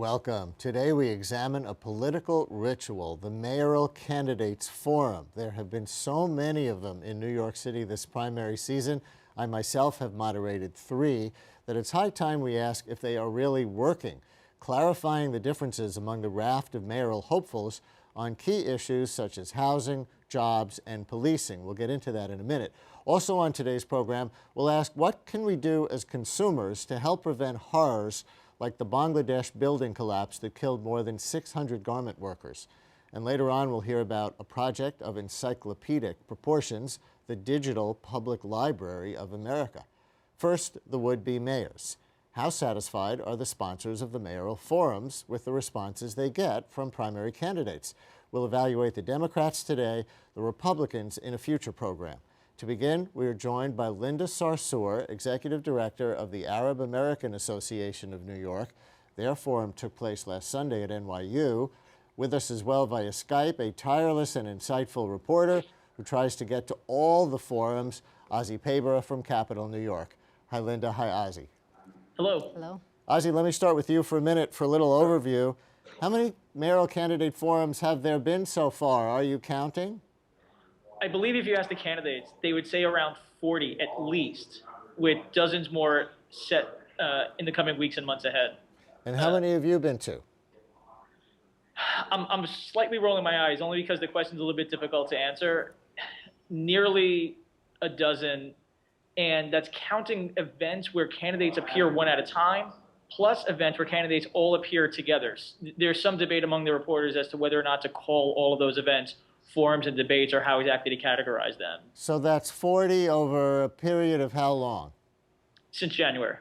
Welcome. Today we examine a political ritual, the Mayoral Candidates Forum. There have been so many of them in New York City this primary season. I myself have moderated 3, that it's high time we ask if they are really working, clarifying the differences among the raft of mayoral hopefuls on key issues such as housing, jobs, and policing. We'll get into that in a minute. Also on today's program, we'll ask what can we do as consumers to help prevent horrors like the Bangladeshi building collapse that killed more than 600 garment workers. And later on, we'll hear about a project of encyclopedic proportions, the Digital Public Library of America. First, the would-be mayors. How satisfied are the sponsors of the mayoral forums with the responses they get from primary candidates? We'll evaluate the Democrats today, the Republicans in a future program. To begin, we are joined by Linda Sarsour, Executive Director of the Arab American Association of New York. Their forum took place last Sunday at NYU. With us as well via Skype, a tireless and insightful reporter who tries to get to all the forums, Ozzy Pabera from Capitol, New York. Hi, Linda. Hi, Ozzy. Hello. Hello. Ozzy, let me start with you for a minute for a little overview. How many mayoral candidate forums have there been so far? Are you counting? I believe if you ask the candidates, they would say around 40 at least, with dozens more set in the coming weeks and months ahead. And how many have you been to? I'm slightly rolling my eyes, only because the question's a little bit difficult to answer. Nearly a dozen, and that's counting events where candidates appear one at a time, plus events where candidates all appear together. There's some debate among the reporters as to whether or not to call all of those events forums and debates or how exactly to categorize them. So that's 40 over a period of how long? Since January.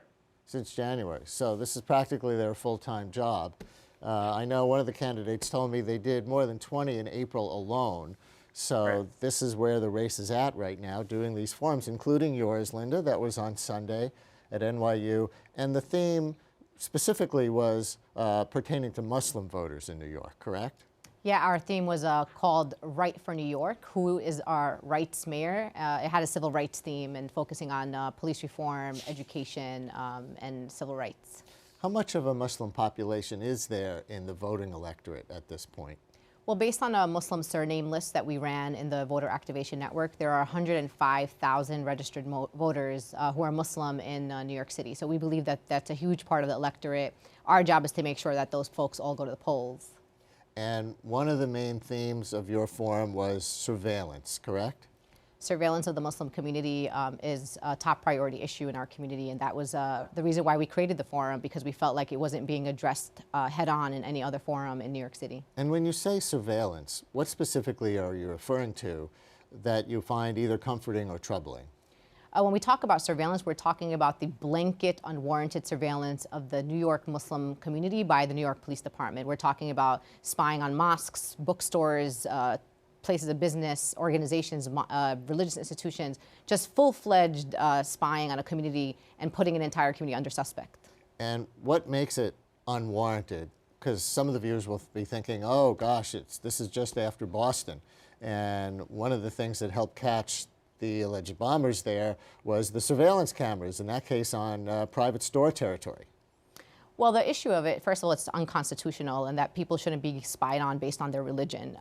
Since January. So this is practically their full-time job. I know one of the candidates told me they did more than 20 in April alone. So Right. This is where the race is at right now, doing these forums, including yours, Linda, that was on Sunday at NYU. And the theme specifically was pertaining to Muslim voters in New York, correct? Yeah, our theme was called Right for New York. Who is our rights mayor? It had a civil rights theme and focusing on police reform, education, and civil rights. How much of a Muslim population is there in the voting electorate at this point? Well, based on a Muslim surname list that we ran in the Voter Activation Network, there are 105,000 registered voters who are Muslim in New York City. So we believe that that's a huge part of the electorate. Our job is to make sure that those folks all go to the polls. And one of the main themes of your forum was surveillance, correct? Surveillance of the Muslim community is a top priority issue in our community, and that was the reason why we created the forum, because we felt like it wasn't being addressed head-on in any other forum in New York City. And when you say surveillance, what specifically are you referring to that you find either comforting or troubling? When we talk about surveillance, we're talking about the blanket, unwarranted surveillance of the New York Muslim community by the New York Police Department. We're talking about spying on mosques, bookstores, places of business, organizations, religious institutions, just full-fledged spying on a community and putting an entire community under suspect. And what makes it unwarranted? Because some of the viewers will be thinking, oh gosh, this is just after Boston. And one of the things that helped catch the alleged bombers there was the surveillance cameras, in that case on private store territory. Well, the issue of it, first of all, it's unconstitutional and that people shouldn't be spied on based on their religion.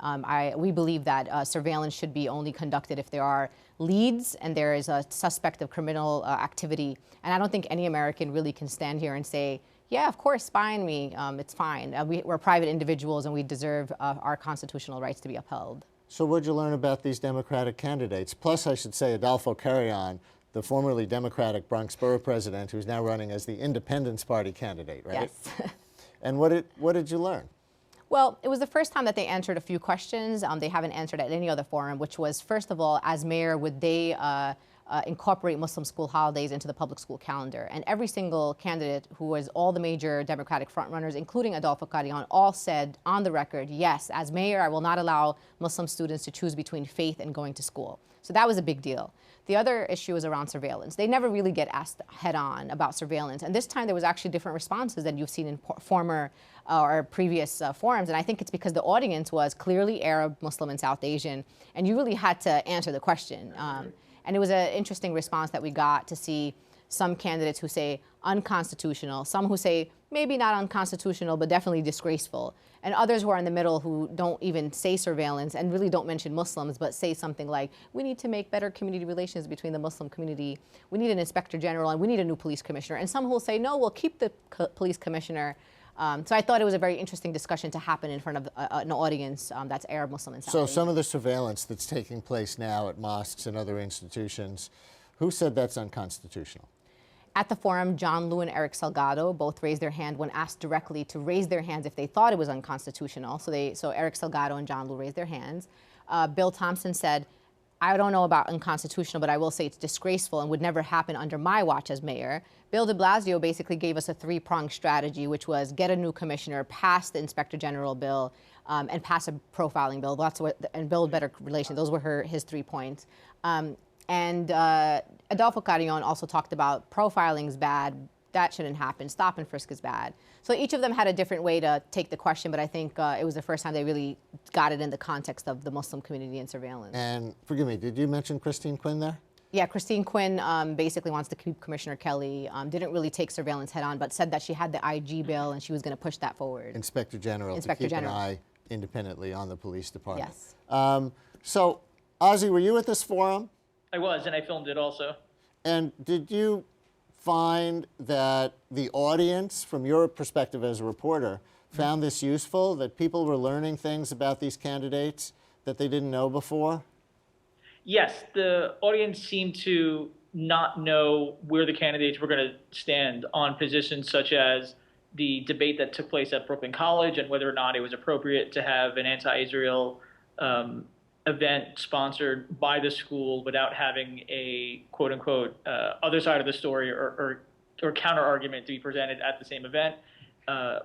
We believe that surveillance should be only conducted if there are leads and there is a suspect of criminal activity. And I don't think any American really can stand here and say, yeah, of course, spy on me, it's fine. We're private individuals and we deserve our constitutional rights to be upheld. So what did you learn about these Democratic candidates? Plus, I should say, Adolfo Carrion, the formerly Democratic Bronx Borough president, who's now running as the Independence Party candidate, right? Yes. And what did you learn? Well, it was the first time that they answered a few questions they haven't answered at any other forum, which was, first of all, as mayor, would they incorporate Muslim school holidays into the public school calendar? And every single candidate who was all the major Democratic frontrunners, including Adolfo Carrion, all said on the record, yes, as mayor, I will not allow Muslim students to choose between faith and going to school. So that was a big deal. The other issue is around surveillance. They never really get asked head-on about surveillance. And this time there was actually different responses than you've seen in former or previous forums. And I think it's because the audience was clearly Arab, Muslim, and South Asian. And you really had to answer the question. And it was an interesting response that we got to see some candidates who say unconstitutional, some who say maybe not unconstitutional, but definitely disgraceful. And others who are in the middle who don't even say surveillance and really don't mention Muslims, but say something like, we need to make better community relations between the Muslim community. We need an inspector general and we need a new police commissioner. And some who will say, no, we'll keep the police commissioner. So I thought it was a very interesting discussion to happen in front of an audience that's Arab, Muslim, and Saudi. So some of the surveillance that's taking place now at mosques and other institutions, who said that's unconstitutional? At the forum, John Liu and Eric Salgado both raised their hand when asked directly to raise their hands if they thought it was unconstitutional. So Eric Salgado and John Liu raised their hands. Bill Thompson said, I don't know about unconstitutional, but I will say it's disgraceful and would never happen under my watch as mayor. Bill de Blasio basically gave us a three-pronged strategy, which was get a new commissioner, pass the inspector general bill, and pass a profiling bill. And build better relations. Those were his 3 points. And Adolfo Carrion also talked about profiling is bad, that shouldn't happen, stop and frisk is bad. So each of them had a different way to take the question, but I think it was the first time they really got it in the context of the Muslim community and surveillance. And forgive me, did you mention Christine Quinn there? Yeah, Christine Quinn basically wants to keep Commissioner Kelly, didn't really take surveillance head on, but said that she had the IG bill and she was going to push that forward. Inspector General to keep an eye independently on the police department. Yes. So, Ozzy, were you at this forum? I was, and I filmed it also. And did you find that the audience, from your perspective as a reporter, found this useful, that people were learning things about these candidates that they didn't know before? Yes, the audience seemed to not know where the candidates were going to stand on positions such as the debate that took place at Brooklyn College and whether or not it was appropriate to have an anti-Israel event sponsored by the school without having a quote-unquote other side of the story or counter argument to be presented at the same event.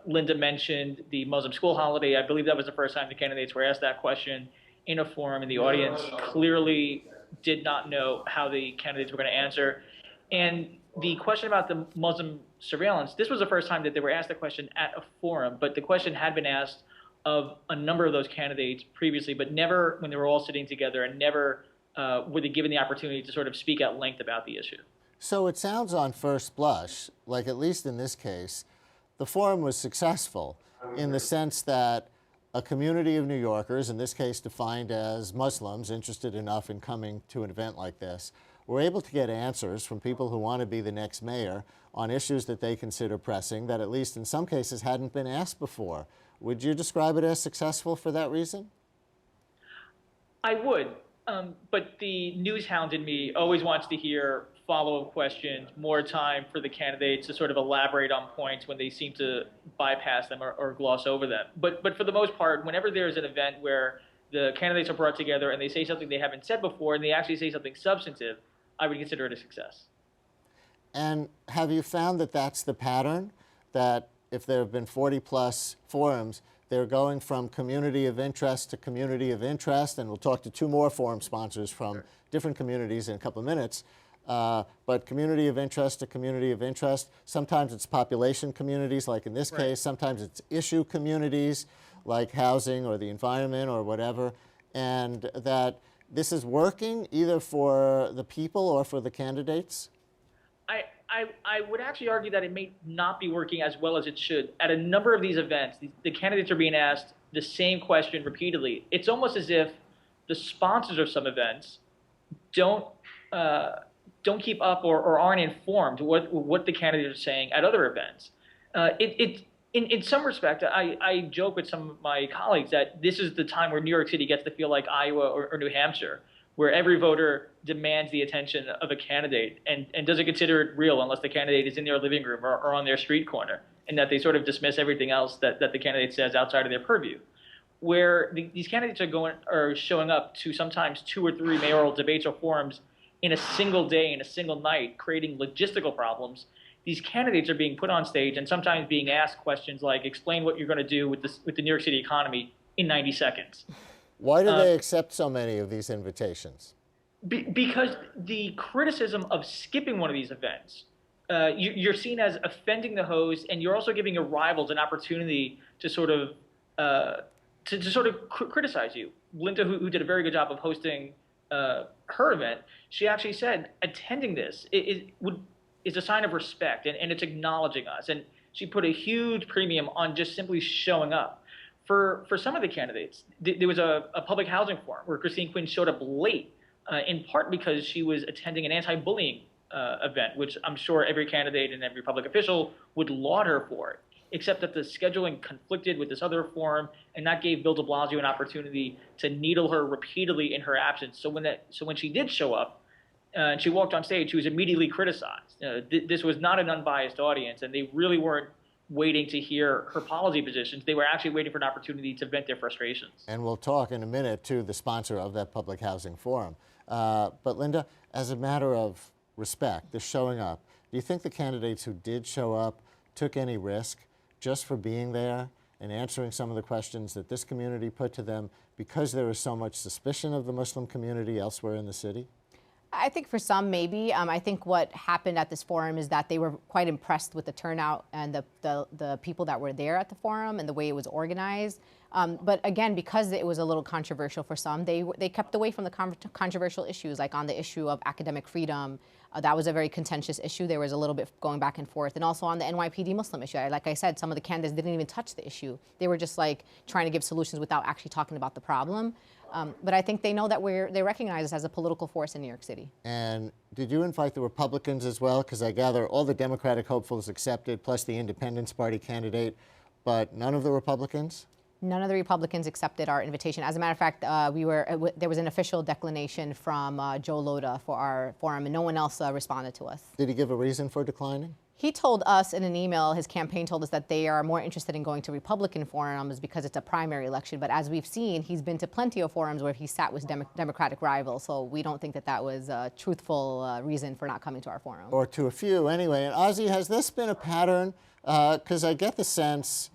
Linda mentioned the Muslim school holiday. I believe that was the first time the candidates were asked that question in a forum, and the audience clearly did not know how the candidates were going to answer. And the question about the Muslim surveillance, this was the first time that they were asked the question at a forum, but the question had been asked of a number of those candidates previously, but never when they were all sitting together, and never were they given the opportunity to sort of speak at length about the issue. So it sounds on first blush, like at least in this case, the forum was successful in the sense that a community of New Yorkers, in this case defined as Muslims interested enough in coming to an event like this, were able to get answers from people who want to be the next mayor on issues that they consider pressing that at least in some cases hadn't been asked before. Would you describe it as successful for that reason? I would, but the news hound in me always wants to hear follow-up questions, more time for the candidates to sort of elaborate on points when they seem to bypass them or gloss over them. But for the most part, whenever there's an event where the candidates are brought together and they say something they haven't said before and they actually say something substantive, I would consider it a success. And have you found that that's the pattern, that if there have been 40-plus forums, they're going from community of interest to community of interest, and we'll talk to 2 more forum sponsors from different communities in a couple of minutes, but community of interest to community of interest. Sometimes it's population communities, like in this case. Sometimes it's issue communities, like housing or the environment or whatever, and that this is working either for the people or for the candidates? I would actually argue that it may not be working as well as it should. At a number of these events, the candidates are being asked the same question repeatedly. It's almost as if the sponsors of some events don't keep up or aren't informed what the candidates are saying at other events. In some respect, I joke with some of my colleagues that this is the time where New York City gets to feel like Iowa or New Hampshire, where every voter demands the attention of a candidate and doesn't consider it real unless the candidate is in their living room or on their street corner, and that they sort of dismiss everything else that the candidate says outside of their purview. Where these candidates are showing up to sometimes 2 or 3 mayoral debates or forums in a single day, in a single night, creating logistical problems. These candidates are being put on stage and sometimes being asked questions like, explain what you're going to do with the New York City economy in 90 seconds. Why do they accept so many of these invitations? Because the criticism of skipping one of these events, you're seen as offending the host, and you're also giving your rivals an opportunity to sort of criticize you. Linda, who did a very good job of hosting her event, she actually said attending this is a sign of respect, and it's acknowledging us. And She put a huge premium on just simply showing up. For some of the candidates, there was a public housing forum where Christine Quinn showed up late, in part because she was attending an anti-bullying event, which I'm sure every candidate and every public official would laud her for, except that the scheduling conflicted with this other forum, and that gave Bill de Blasio an opportunity to needle her repeatedly in her absence. So when she did show up, and she walked on stage, she was immediately criticized. This was not an unbiased audience, and they really weren't waiting to hear her policy positions. They were actually waiting for an opportunity to vent their frustrations. And we'll talk in a minute to the sponsor of that public housing forum. But Linda, as a matter of respect, the showing up, do you think the candidates who did show up took any risk just for being there and answering some of the questions that this community put to them because there was so much suspicion of the Muslim community elsewhere in the city? I think for some, maybe. I think what happened at this forum is that they were quite impressed with the turnout and the people that were there at the forum and the way it was organized. But again, because it was a little controversial for some, they kept away from the controversial issues, like on the issue of academic freedom. That was a very contentious issue. There was a little bit going back and forth. And also on the NYPD Muslim issue. Like I said, some of the candidates didn't even touch the issue. They were just like trying to give solutions without actually talking about the problem. But I think they know that they recognize us as a political force in New York City. And did you invite the Republicans as well? Because I gather all the Democratic hopefuls accepted, plus the Independence Party candidate, but none of the Republicans? None of the Republicans accepted our invitation. As a matter of fact, there was an official declination from Joe Lhota for our forum, and no one else responded to us. Did he give a reason for declining? He told us in an email, his campaign told us that they are more interested in going to Republican forums because it's a primary election. But as we've seen, he's been to plenty of forums where he sat with Democratic rivals. So we don't think that that was a truthful reason for not coming to our forum. Or to a few, anyway. And Ozzy, has this been a pattern? Because I get the sense,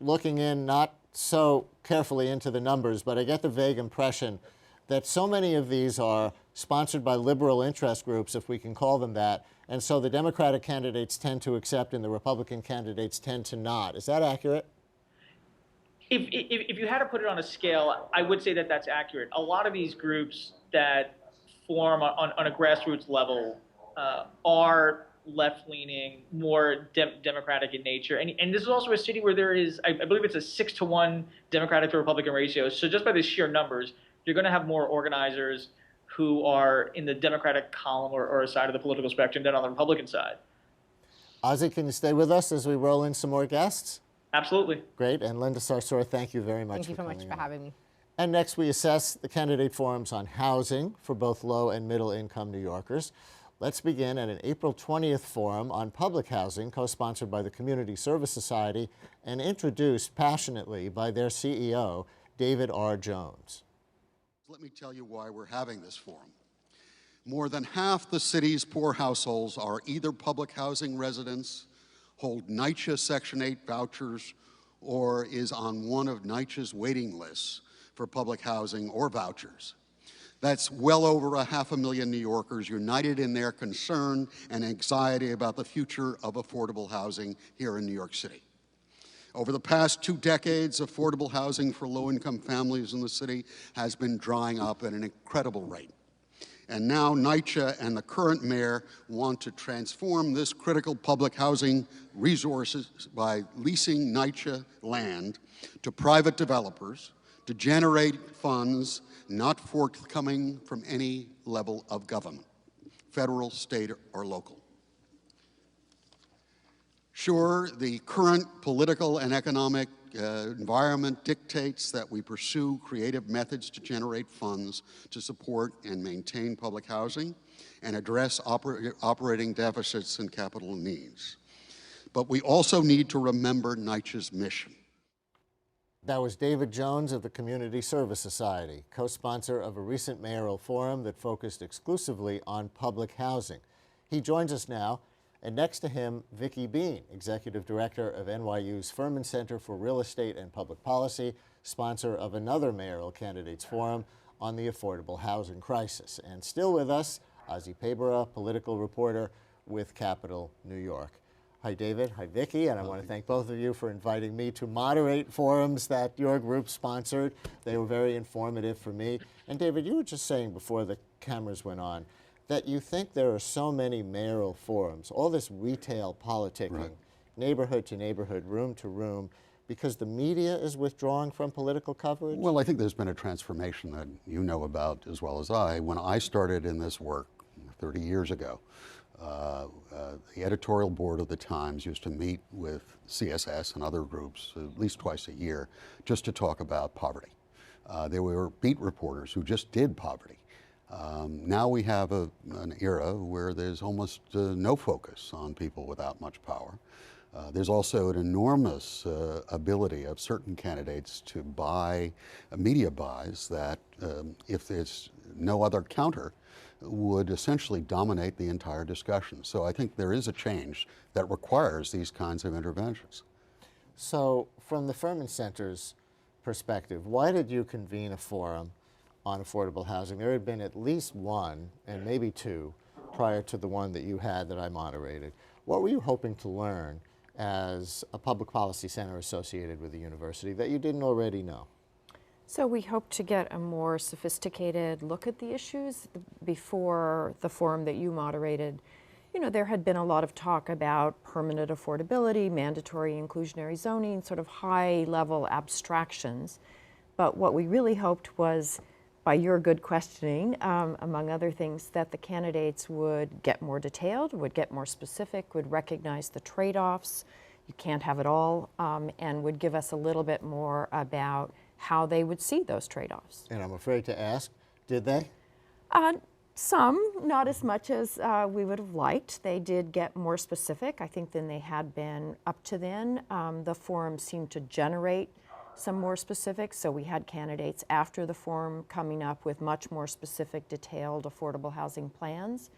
looking in not so carefully into the numbers, but I get the vague impression that so many of these are sponsored by liberal interest groups, if we can call them that, and so the Democratic candidates tend to accept and the Republican candidates tend to not. Is that accurate? If you had to put it on a scale, I would say that that's accurate. A lot of these groups that form on a grassroots level are left-leaning, more democratic in nature. And this is also a city where there is, I believe it's a 6-to-1 Democratic to Republican ratio. So just by the sheer numbers, you're going to have more organizers who are in the Democratic column or a side of the political spectrum than on the Republican side. Ozzy, can you stay with us as we roll in some more guests? Absolutely. Great. And Linda Sarsour, thank you very much Thank you so much for having me. And next, we assess the candidate forums on housing for both low and middle income New Yorkers. Let's begin at an April 20th forum on public housing, co-sponsored by the Community Service Society and introduced passionately by their CEO, David R. Jones. Let me tell you why we're having this forum. More than half the city's poor households are either public housing residents, hold NYCHA Section 8 vouchers, or is on one of NYCHA's waiting lists for public housing or vouchers. That's well over 500,000 New Yorkers united in their concern and anxiety about the future of affordable housing here in New York City. Over the past 2 decades, affordable housing for low-income families in the city has been drying up at an incredible rate. And now NYCHA and the current mayor want to transform this critical public housing resources by leasing NYCHA land to private developers to generate funds not forthcoming from any level of government, federal, state, or local. Sure, the current political and economic environment dictates that we pursue creative methods to generate funds to support and maintain public housing and address operating deficits and capital needs. But we also need to remember NYCHA's mission. That was David Jones of the Community Service Society, co-sponsor of a recent mayoral forum that focused exclusively on public housing. He joins us now, and next to him, Vicki Bean, Executive Director of NYU's Furman Center for Real Estate and Public Policy, sponsor of another mayoral candidates forum on the affordable housing crisis. And still with us, Ozzy Pabera, political reporter with Capital New York. Hi, David. Hi, Vicki. And I want to thank both of you for inviting me to moderate forums that your group sponsored. They were very informative for me. And David, you were just saying before the cameras went on that you think there are so many mayoral forums, all this retail politicking, Right. neighborhood to neighborhood, room to room, because the media is withdrawing from political coverage? Well, I think there's been a transformation that you know about as well as I. When I started in this work 30 years ago, the editorial board of the Times used to meet with CSS and other groups at least twice a year just to talk about poverty. There were beat reporters who just did poverty. Now we have an era where there's almost no focus on people without much power. There's also an enormous ability of certain candidates to buy media buys that, if there's no other counter, would essentially dominate the entire discussion. So I think there is a change that requires these kinds of interventions. So from the Furman Center's perspective, why did you convene a forum on affordable housing? There had been at least one, and maybe two, prior to the one that you had that I moderated. What were you hoping to learn as a public policy center associated with the university that you didn't already know? So we hope to get a more sophisticated look at the issues. Before the forum that you moderated, you know, there had been a lot of talk about permanent affordability, mandatory inclusionary zoning, sort of high-level abstractions. But what we really hoped was, by your good questioning, among other things, that the candidates would get more detailed, would get more specific, would recognize the trade-offs, you can't have it all, and would give us a little bit more about how they would see those trade-offs. And I'm afraid to ask, did they? Some, not as much as we would have liked. They did get more specific, I think, than they had been up to then. The forum seemed to generate some more specifics, so we had candidates after the forum coming up with much more specific, detailed, affordable housing plans.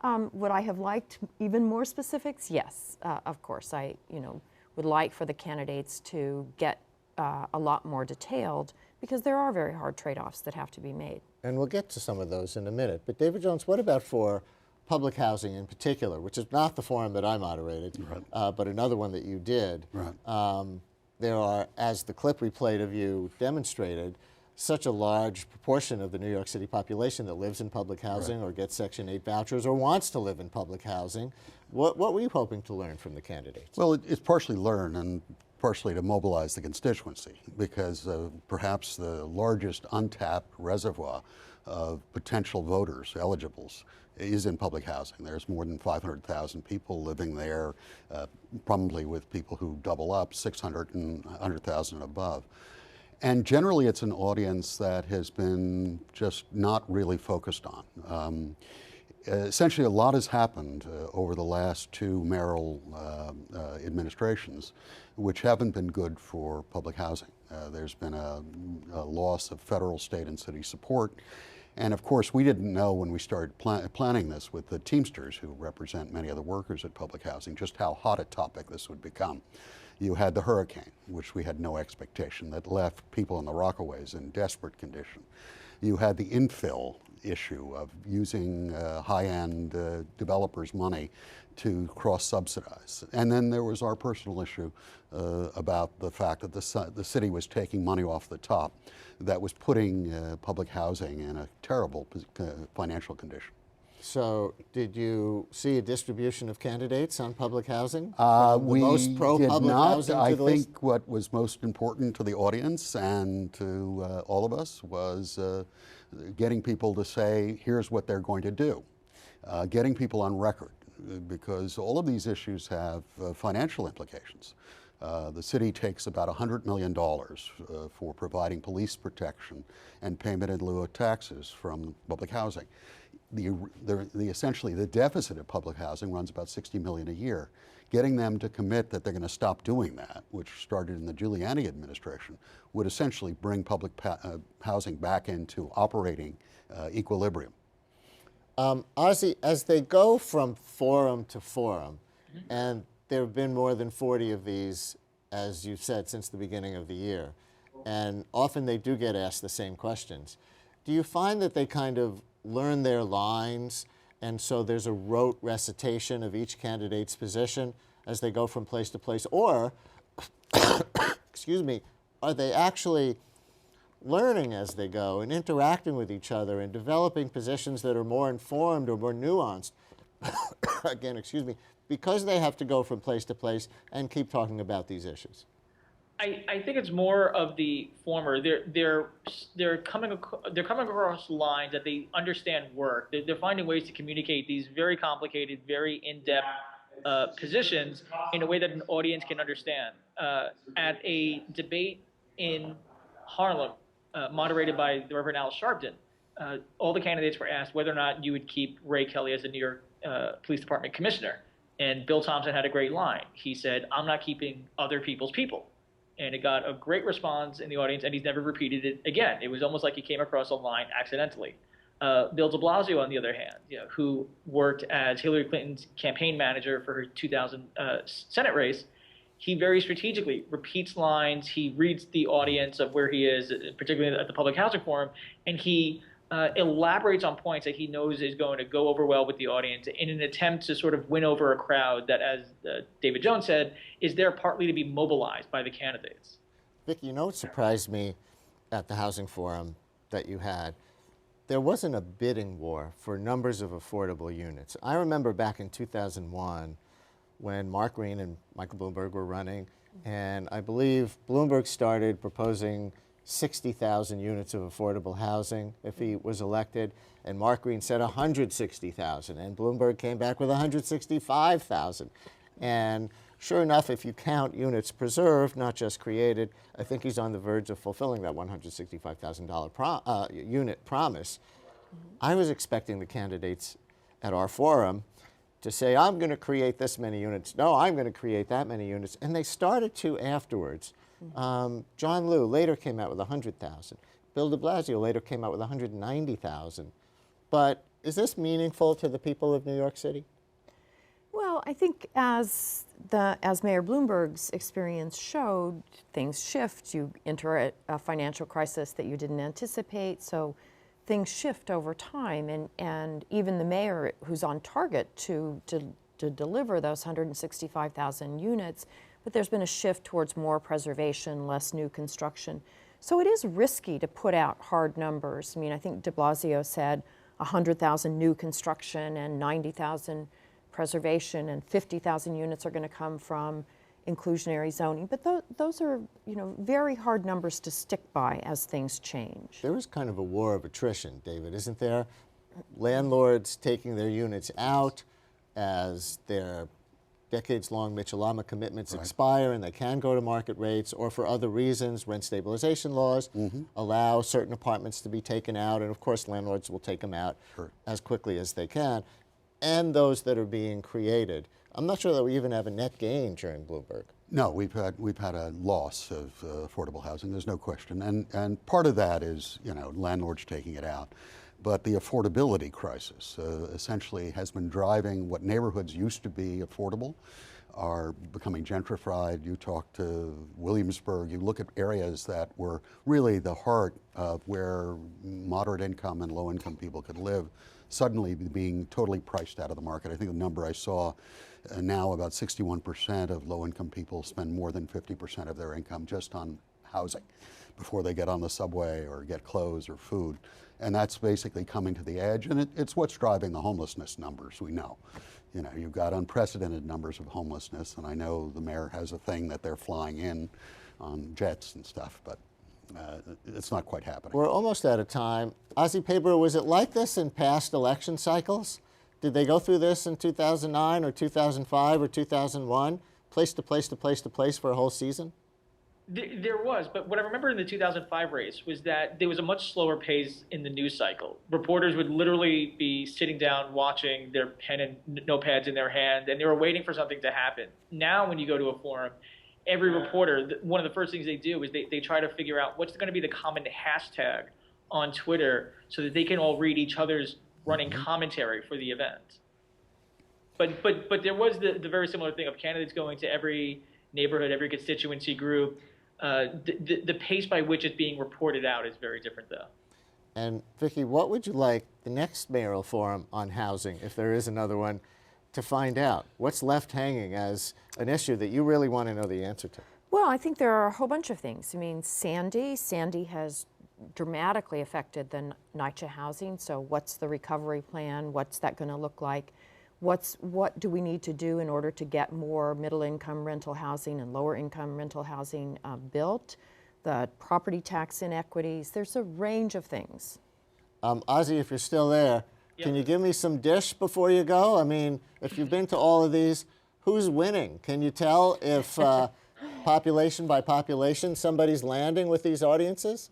Would I have liked even more specifics? Yes, of course. I, would like for the candidates to get a lot more detailed, because there are very hard trade-offs that have to be made. And we'll get to some of those in a minute. But David Jones, what about for public housing in particular, which is not the forum that I moderated, right, but another one that you did? Right. There are, as the clip we played of you demonstrated, such a large proportion of the New York City population that lives in public housing, right, or gets Section 8 vouchers or wants to live in public housing. What were you hoping to learn from the candidates? Well, it's partially learn and partially to mobilize the constituency, because perhaps the largest untapped reservoir of potential voters, eligibles, is in public housing. There's more than 500,000 people living there, probably with people who double up, 600 and 100,000 and above. And generally it's an audience that has been just not really focused on. Essentially, a lot has happened over the last two mayoral administrations, which haven't been good for public housing. There's been a loss of federal, state, and city support. And of course, we didn't know when we started planning this with the Teamsters, who represent many of the workers at public housing, just how hot a topic this would become. You had the hurricane, which we had no expectation, that left people in the Rockaways in desperate condition. You had the infill issue of using high-end developers' money to cross-subsidize. And then there was our personal issue about the fact that the city was taking money off the top that was putting public housing in a terrible financial condition. So did you see a distribution of candidates on public housing? We most pro-public housing I to the least? think what was most important to the audience and to all of us was getting people to say, here's what they're going to do. Getting people on record, because all of these issues have financial implications. The city takes about $100 million for providing police protection and payment in lieu of taxes from public housing. Essentially, the deficit of public housing runs about $60 million a year. Getting them to commit that they're going to stop doing that, which started in the Giuliani administration, would essentially bring public housing back into operating equilibrium. Ozzy, as they go from forum to forum, and there have been more than 40 of these, as you've said, since the beginning of the year, and often they do get asked the same questions. Do you find that they kind of learn their lines, and so there's a rote recitation of each candidate's position as they go from place to place? Or, excuse me, are they actually learning as they go and interacting with each other and developing positions that are more informed or more nuanced again, excuse me, because they have to go from place to place and keep talking about these issues? I think it's more of the former. They're coming across lines that they understand work. They're finding ways to communicate these very complicated, very in-depth positions in a way that an audience can understand. At a debate in Harlem, moderated by the Reverend Al Sharpton, all the candidates were asked whether or not you would keep Ray Kelly as the New York Police Department commissioner. And Bill Thompson had a great line. He said, "I'm not keeping other people's people." And it got a great response in the audience, and he's never repeated it again. It was almost like he came across a line accidentally. Bill de Blasio, on the other hand, who worked as Hillary Clinton's campaign manager for her 2000 Senate race, he very strategically repeats lines. He reads the audience of where he is, particularly at the Public Housing Forum, and he elaborates on points that he knows is going to go over well with the audience in an attempt to sort of win over a crowd that, as David Jones said, is there partly to be mobilized by the candidates. Vicki, you know what surprised me at the Housing Forum that you had? There wasn't a bidding war for numbers of affordable units. I remember back in 2001 when Mark Green and Michael Bloomberg were running, and I believe Bloomberg started proposing 60,000 units of affordable housing if he was elected, and Mark Green said 160,000, and Bloomberg came back with 165,000. And sure enough, if you count units preserved, not just created, I think he's on the verge of fulfilling that $165,000 unit promise. I was expecting the candidates at our forum to say, I'm going to create this many units. No, I'm going to create that many units. And they started to afterwards. John Liu later came out with 100,000. Bill de Blasio later came out with 190,000. But is this meaningful to the people of New York City? Well, I think as Mayor Bloomberg's experience showed, things shift. You enter a financial crisis that you didn't anticipate, so things shift over time. And even the mayor, who's on target to deliver those 165,000 units, but there's been a shift towards more preservation, less new construction. So it is risky to put out hard numbers. I mean, I think de Blasio said 100,000 new construction and 90,000 preservation, and 50,000 units are going to come from inclusionary zoning. But those are, very hard numbers to stick by as things change. There is kind of a war of attrition, David, isn't there? Landlords taking their units out as their decades-long Mitchell-Lama commitments expire and they can go to market rates, or for other reasons, rent stabilization laws allow certain apartments to be taken out, and of course landlords will take them out as quickly as they can, and those that are being created. I'm not sure that we even have a net gain during Bloomberg. No, we've had a loss of affordable housing. There's no question, and part of that is landlords taking it out. But the affordability crisis essentially has been driving what neighborhoods used to be affordable are becoming gentrified. You talk to Williamsburg, you look at areas that were really the heart of where moderate income and low income people could live, suddenly being totally priced out of the market. I think the number I saw now, about 61% of low income people spend more than 50% of their income just on housing before they get on the subway or get clothes or food. And that's basically coming to the edge, and it's what's driving the homelessness numbers, we know. You've got unprecedented numbers of homelessness, and I know the mayor has a thing that they're flying in on jets and stuff, but it's not quite happening. We're almost out of time. Ozzie Paber, was it like this in past election cycles? Did they go through this in 2009 or 2005 or 2001, place to place to place to place for a whole season? There was, but what I remember in the 2005 race was that there was a much slower pace in the news cycle. Reporters would literally be sitting down watching their pen and notepads in their hand, and they were waiting for something to happen. Now when you go to a forum, every reporter, one of the first things they do is they try to figure out what's going to be the common hashtag on Twitter so that they can all read each other's running commentary for the event. But there was the very similar thing of candidates going to every neighborhood, every constituency group. The pace by which it's being reported out is very different, though. And Vicki, what would you like the next mayoral forum on housing, if there is another one, to find out? What's left hanging as an issue that you really want to know the answer to? Well, I think there are a whole bunch of things. I mean, Sandy has dramatically affected the NYCHA housing, so what's the recovery plan? What's that going to look like? What do we need to do in order to get more middle-income rental housing and lower-income rental housing built? The property tax inequities. There's a range of things. Ozzy, if you're still there, can you give me some dish before you go? I mean, if you've been to all of these, who's winning? Can you tell if population by population somebody's landing with these audiences?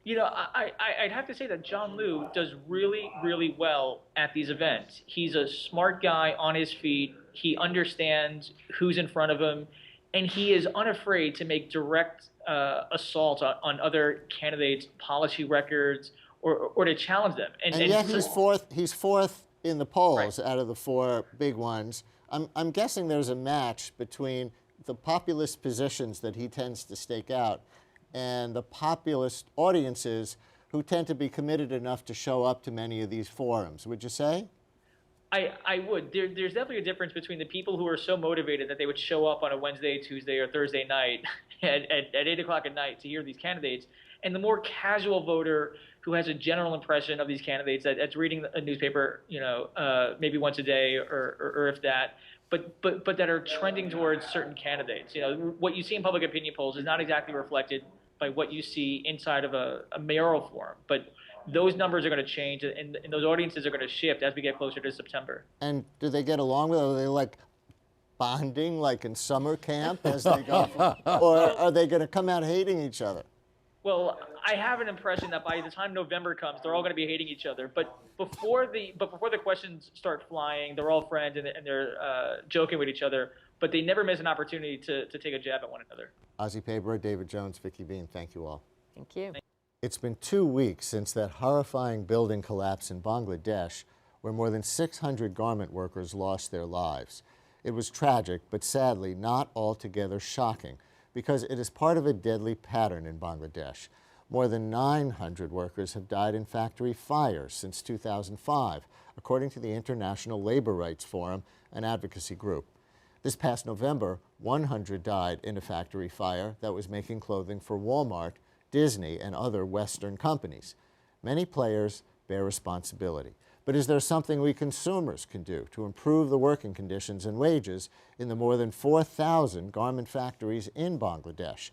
You know, I'd have to say that John Liu does really, really well at these events. He's a smart guy on his feet. He understands who's in front of him, and he is unafraid to make direct assault on other candidates' policy records or to challenge them. And yet he's fourth in the polls out of the four big ones. I'm guessing there's a match between the populist positions that he tends to stake out and the populist audiences who tend to be committed enough to show up to many of these forums. Would you say? I would. There's definitely a difference between the people who are so motivated that they would show up on a Wednesday, Tuesday, or Thursday night at 8 o'clock at night to hear these candidates, and the more casual voter who has a general impression of these candidates that's reading a newspaper, you know, maybe once a day or if that, but that are trending towards certain candidates. You know, what you see in public opinion polls is not exactly reflected by what you see inside of a mayoral forum, but those numbers are going to change, and those audiences are going to shift as we get closer to September. And do they get along with it? Are they like bonding, like in summer camp as they go? Or are they going to come out hating each other? Well, I have an impression that by the time November comes, they're all going to be hating each other. But before the questions start flying, they're all friends and they're joking with each other. But they never miss an opportunity to take a jab at one another. Ozzy Pabor, David Jones, Vicky Bean, thank you all. Thank you. It's been 2 weeks since that horrifying building collapse in Bangladesh, where more than 600 garment workers lost their lives. It was tragic, but sadly not altogether shocking, because it is part of a deadly pattern in Bangladesh. More than 900 workers have died in factory fires since 2005, according to the International Labor Rights Forum, an advocacy group. This past November, 100 died in a factory fire that was making clothing for Walmart, Disney, and other Western companies. Many players bear responsibility. But is there something we consumers can do to improve the working conditions and wages in the more than 4,000 garment factories in Bangladesh?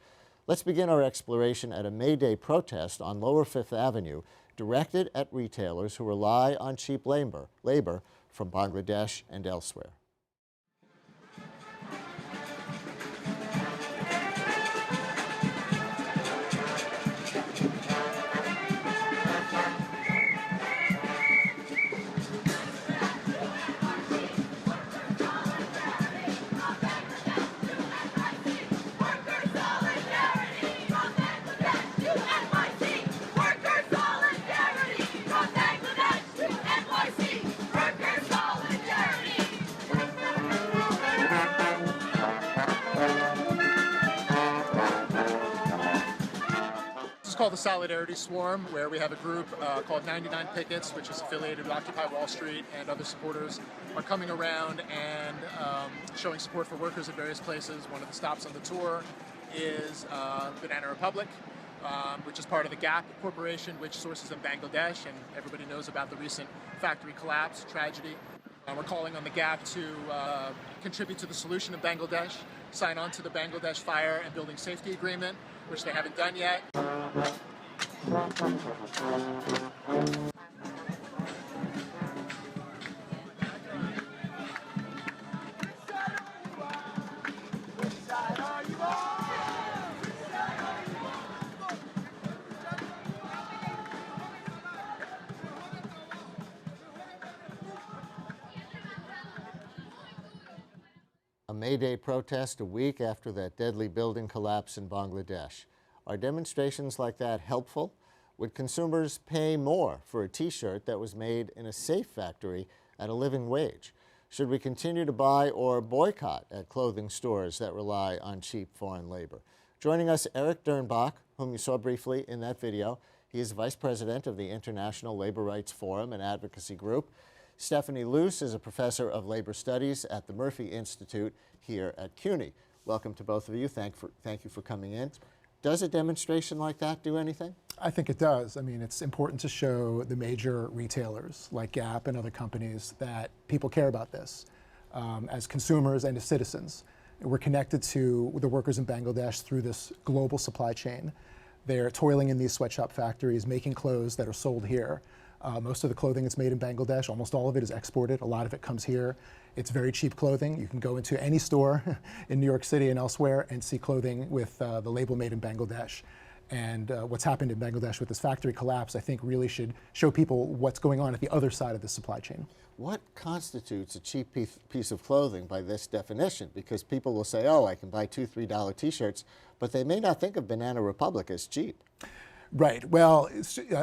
Let's begin our exploration at a May Day protest on Lower Fifth Avenue directed at retailers who rely on cheap labor from Bangladesh and elsewhere. Called the Solidarity Swarm, where we have a group called 99 Pickets, which is affiliated with Occupy Wall Street, and other supporters are coming around and showing support for workers at various places. One of the stops on the tour is Banana Republic, which is part of the Gap Corporation, which sources in Bangladesh, and everybody knows about the recent factory collapse tragedy. We're calling on the Gap to contribute to the solution in Bangladesh, sign on to the Bangladesh Fire and Building Safety Agreement, which they haven't done yet. A May Day protest a week after that deadly building collapse in Bangladesh. Are demonstrations like that helpful? Would consumers pay more for a T-shirt that was made in a safe factory at a living wage? Should we continue to buy or boycott at clothing stores that rely on cheap foreign labor? Joining us, Eric Dirnbach, whom you saw briefly in that video. He is Vice President of the International Labor Rights Forum and Advocacy Group. Stephanie Luce is a professor of labor studies at the Murphy Institute here at CUNY. Welcome to both of you. Thank you for coming in. Does a demonstration like that do anything? I think it does. I mean, it's important to show the major retailers like Gap and other companies that people care about this as consumers and as citizens. We're connected to the workers in Bangladesh through this global supply chain. They're toiling in these sweatshop factories, making clothes that are sold here. Most of the clothing that's made in Bangladesh, almost all of it is exported. A lot of it comes here. It's very cheap clothing. You can go into any store in New York City and elsewhere and see clothing with the label made in Bangladesh. And what's happened in Bangladesh with this factory collapse, I think really should show people what's going on at the other side of the supply chain. What constitutes a cheap piece of clothing by this definition? Because people will say, oh, I can buy $2, $3 t-shirts, but they may not think of Banana Republic as cheap. Right. Well,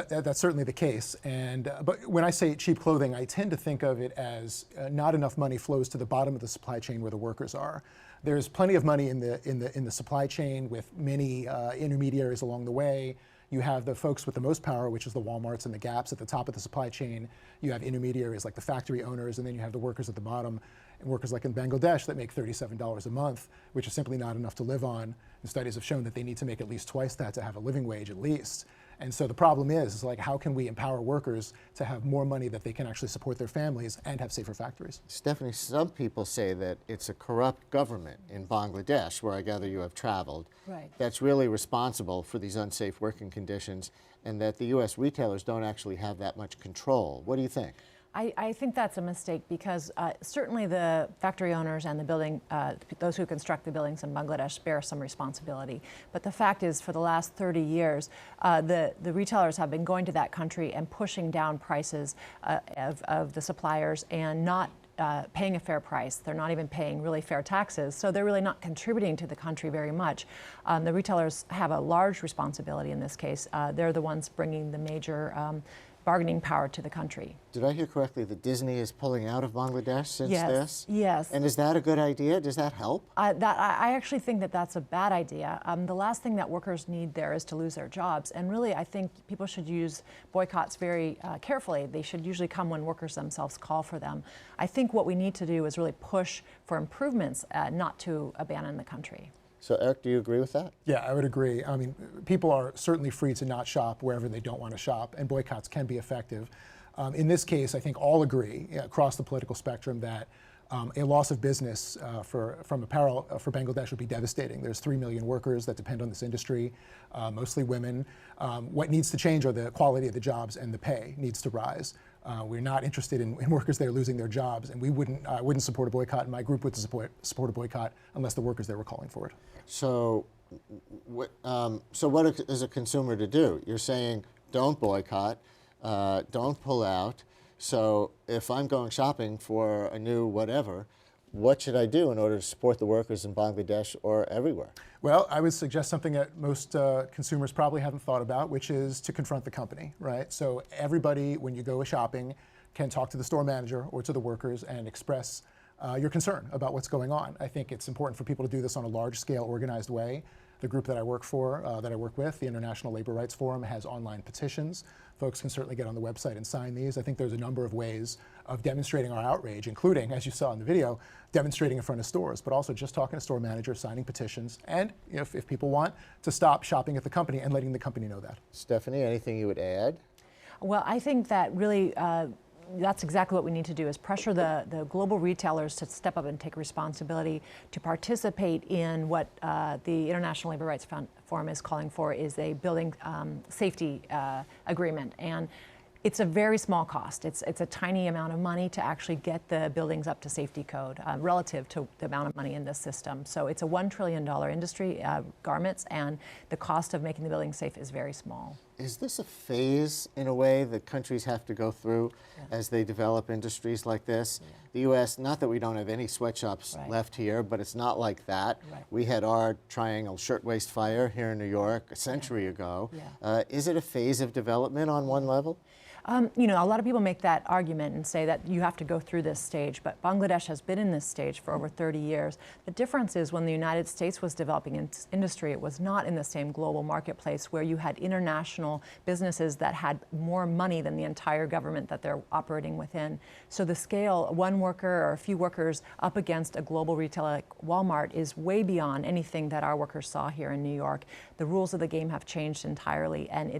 that's certainly the case. But when I say cheap clothing, I tend to think of it as not enough money flows to the bottom of the supply chain where the workers are. There's plenty of money in the supply chain with many intermediaries along the way. You have the folks with the most power, which is the Walmarts and the Gaps at the top of the supply chain. You have intermediaries like the factory owners, and then you have the workers at the bottom, and workers like in Bangladesh that make $37 a month, which is simply not enough to live on. And studies have shown that they need to make at least twice that to have a living wage at least. And so the problem is like, how can we empower workers to have more money that they can actually support their families and have safer factories? Stephanie, some people say that it's a corrupt government in Bangladesh, where I gather you have traveled, Right. that's really responsible for these unsafe working conditions, and that the U.S. retailers don't actually have that much control. What do you think? I think that's a mistake because certainly the factory owners and the building, those who construct the buildings in Bangladesh bear some responsibility. But the fact is, for the last 30 years, the retailers have been going to that country and pushing down prices of the suppliers and not paying a fair price. They're not even paying really fair taxes, so they're really not contributing to the country very much. The retailers have a large responsibility in this case. They're the ones bringing the major bargaining power to the country. Did I hear correctly that Disney is pulling out of Bangladesh since this? Yes. And is that a good idea? Does that help? I actually think that that's a bad idea. The last thing that workers need there is to lose their jobs. And really, I think people should use boycotts very carefully. They should usually come when workers themselves call for them. I think what we need to do is really push for improvements, not to abandon the country. So, Eric, do you agree with that? Yeah, I would agree. I mean, people are certainly free to not shop wherever they don't want to shop, and boycotts can be effective. In this case, I think all agree across the political spectrum that a loss of business from apparel for Bangladesh would be devastating. There's 3 million workers that depend on this industry, mostly women. What needs to change are the quality of the jobs, and the pay needs to rise. We're not interested in workers there losing their jobs, and I wouldn't support a boycott, and my group would support a boycott unless the workers there were calling for it. So, what is a consumer to do? You're saying don't boycott, don't pull out. So if I'm going shopping for a new whatever, what should I do in order to support the workers in Bangladesh or everywhere? Well, I would suggest something that most consumers probably haven't thought about, which is to confront the company, right? So everybody, when you go shopping, can talk to the store manager or to the workers and express your concern about what's going on. I think it's important for people to do this on a large-scale, organized way. The group that I work with, the International Labor Rights Forum, has online petitions. Folks can certainly get on the website and sign these. I think there's a number of ways of demonstrating our outrage, including, as you saw in the video, demonstrating in front of stores, but also just talking to store managers, signing petitions, and if people want to stop shopping at the company and letting the company know that. Stephanie, anything you would add? Well, I think that really that's exactly what we need to do, is pressure the global retailers to step up and take responsibility, to participate in what the International Labor Rights Forum is calling for, is a building safety agreement. And it's a very small cost. It's a tiny amount of money to actually get the buildings up to safety code relative to the amount of money in this system. So it's a $1 trillion industry, garments, and the cost of making the building safe is very small. Is this a phase, in a way, that countries have to go through as they develop industries like this? The U.S., not that we don't have any sweatshops left here, but it's not like that. We had our Triangle Shirtwaist Fire here in New York a century ago. Is it a phase of development on one level? You know, a lot of people make that argument and say that you have to go through this stage, but Bangladesh has been in this stage for over 30 years. The difference is when the United States was developing its industry, it was not in the same global marketplace where you had international businesses that had more money than the entire government that they're operating within. So the scale, one worker or a few workers up against a global retailer like Walmart is way beyond anything that our workers saw here in New York. The rules of the game have changed entirely, and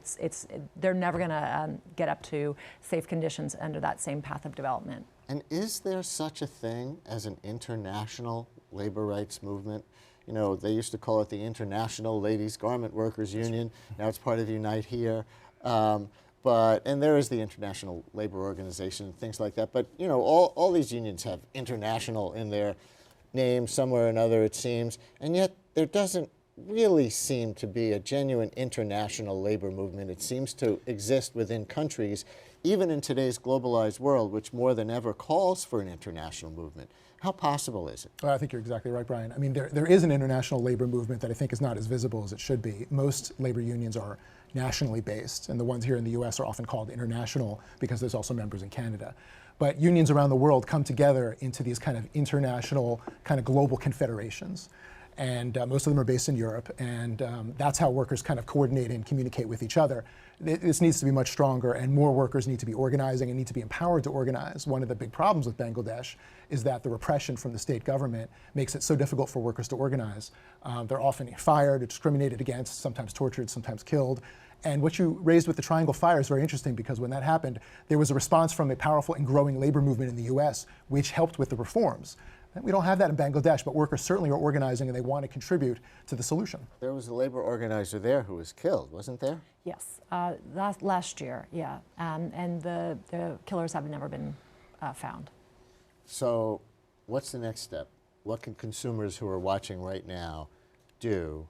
they're never going to get up to safe conditions under that same path of development. And is there such a thing as an international labor rights movement? You know, they used to call it the International Ladies Garment Workers Union. Now it's part of Unite Here. And there is the International Labor Organization and things like that. But, you know, all these unions have international in their name somewhere or another, it seems. And yet there doesn't really seem to be a genuine international labor movement. It seems to exist within countries, even in today's globalized world, which more than ever calls for an international movement. How possible is it? Well, I think you're exactly right, Brian. I mean, there is an international labor movement that I think is not as visible as it should be. Most labor unions are nationally based, and the ones here in the US are often called international because there's also members in Canada. But unions around the world come together into these kind of international, kind of global confederations. And most of them are based in Europe, and that's how workers kind of coordinate and communicate with each other. This needs to be much stronger, and more workers need to be organizing and need to be empowered to organize. One of the big problems with Bangladesh is that the repression from the state government makes it so difficult for workers to organize. They're often fired, discriminated against, sometimes tortured, sometimes killed. And what you raised with the Triangle Fire is very interesting, because when that happened, there was a response from a powerful and growing labor movement in the US, which helped with the reforms. We don't have that in Bangladesh, but workers certainly are organizing and they want to contribute to the solution. There was a labor organizer there who was killed, wasn't there? Yes, last year, yeah. And the killers have never been found. So what's the next step? What can consumers who are watching right now do,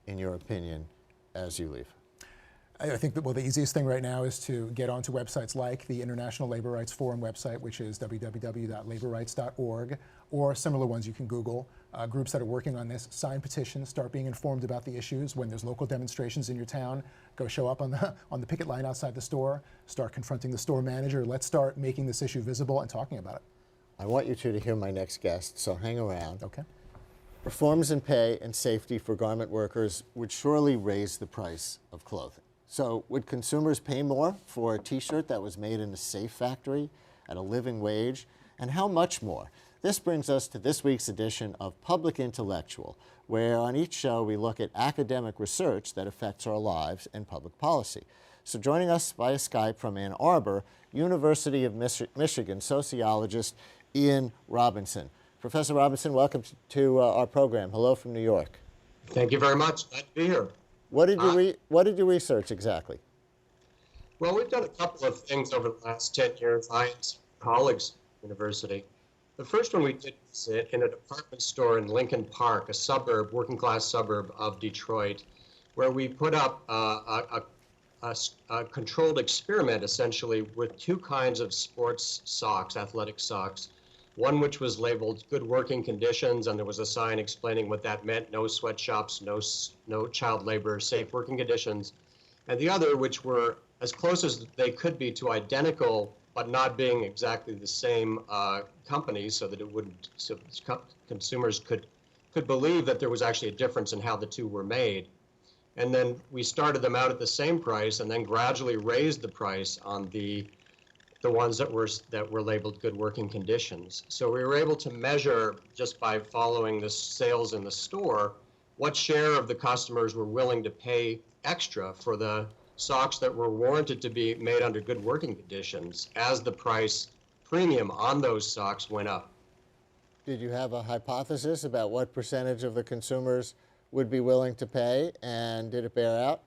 in your opinion, as you leave? I think that, well, the easiest thing right now is to get onto websites like the International Labor Rights Forum website, which is www.laborrights.org, or similar ones you can Google. Groups that are working on this, sign petitions, start being informed about the issues. When there's local demonstrations in your town, go show up on the picket line outside the store, start confronting the store manager. Let's start making this issue visible and talking about it. I want you two to hear my next guest, so hang around. Okay. Reforms in pay and safety for garment workers would surely raise the price of clothing. So would consumers pay more for a t-shirt that was made in a safe factory at a living wage? And how much more? This brings us to this week's edition of Public Intellectual, where on each show we look at academic research that affects our lives and public policy. So joining us via Skype from Ann Arbor, University of Michigan sociologist Ian Robinson. Professor Robinson, welcome to our program. Hello from New York. Thank you very much. Glad to be here. What did you research exactly? Well, we've done a couple of things over the last 10 years. I and colleagues at the university. The first one we did was in a department store in Lincoln Park, a suburb, working class suburb of Detroit, where we put up a controlled experiment, essentially, with two kinds of sports socks, athletic socks. One which was labeled good working conditions, and there was a sign explaining what that meant: no sweatshops, no child labor, safe working conditions. And the other, which were as close as they could be to identical, but not being exactly the same companies, so that it wouldn't, so consumers could believe that there was actually a difference in how the two were made. And then we started them out at the same price, and then gradually raised the price on the ones that were labeled good working conditions. So we were able to measure, just by following the sales in the store, what share of the customers were willing to pay extra for the socks that were warranted to be made under good working conditions as the price premium on those socks went up. Did you have a hypothesis about what percentage of the consumers would be willing to pay, and did it bear out?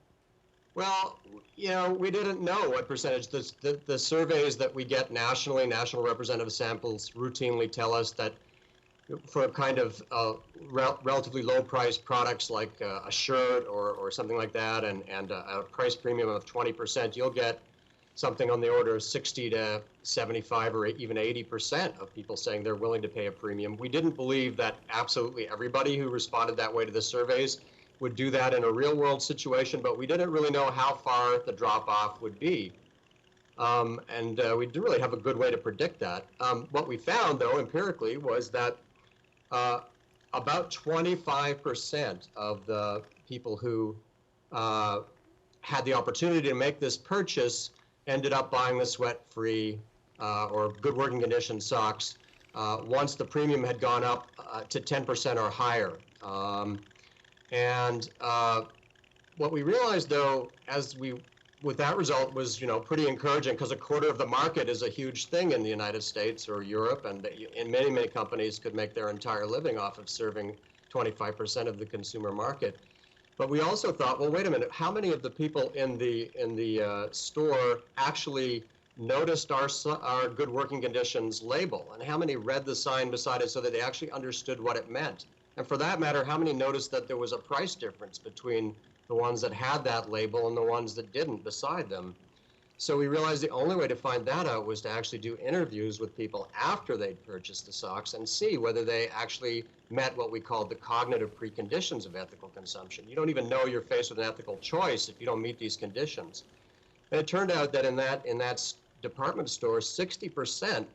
Well, you know, we didn't know what percentage. The surveys that we get nationally, national representative samples, routinely tell us that for kind of relatively low-priced products like a shirt or something like that, and a price premium of 20%, you'll get something on the order of 60 to 75 or even 80% of people saying they're willing to pay a premium. We didn't believe that absolutely everybody who responded that way to the surveys would do that in a real-world situation, but we didn't really know how far the drop-off would be. And we didn't really have a good way to predict that. What we found, though, empirically, was that about 25% of the people who had the opportunity to make this purchase ended up buying the sweat-free or good working condition socks once the premium had gone up to 10% or higher. What we realized, though, with that result was, pretty encouraging, because a quarter of the market is a huge thing in the United States or Europe, and many companies could make their entire living off of serving 25% of the consumer market. But we also thought, well, wait a minute, how many of the people in the store actually noticed our good working conditions label, and how many read the sign beside it so that they actually understood what it meant? And for that matter, how many noticed that there was a price difference between the ones that had that label and the ones that didn't beside them? So we realized the only way to find that out was to actually do interviews with people after they'd purchased the socks and see whether they actually met what we called the cognitive preconditions of ethical consumption. You don't even know you're faced with an ethical choice if you don't meet these conditions. And it turned out that in that department store, 60%